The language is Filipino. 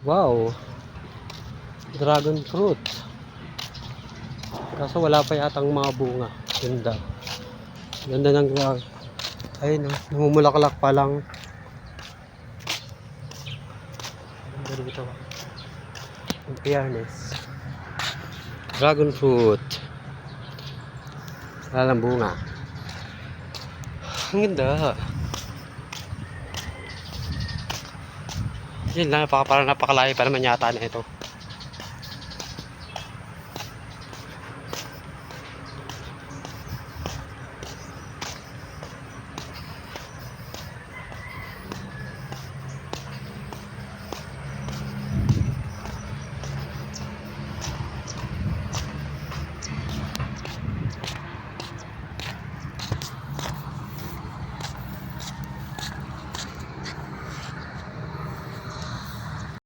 Wow, dragon fruit. Kaso wala pa yatang mga bunga. Ganda. Ganda ng dragon. Ayun, no, namumulaklak pa lang. Ganda dito. In fairness. Dragon fruit. Wala lang bunga. Ang ganda. Yun lang, parang napakalayo pa naman yata na ito.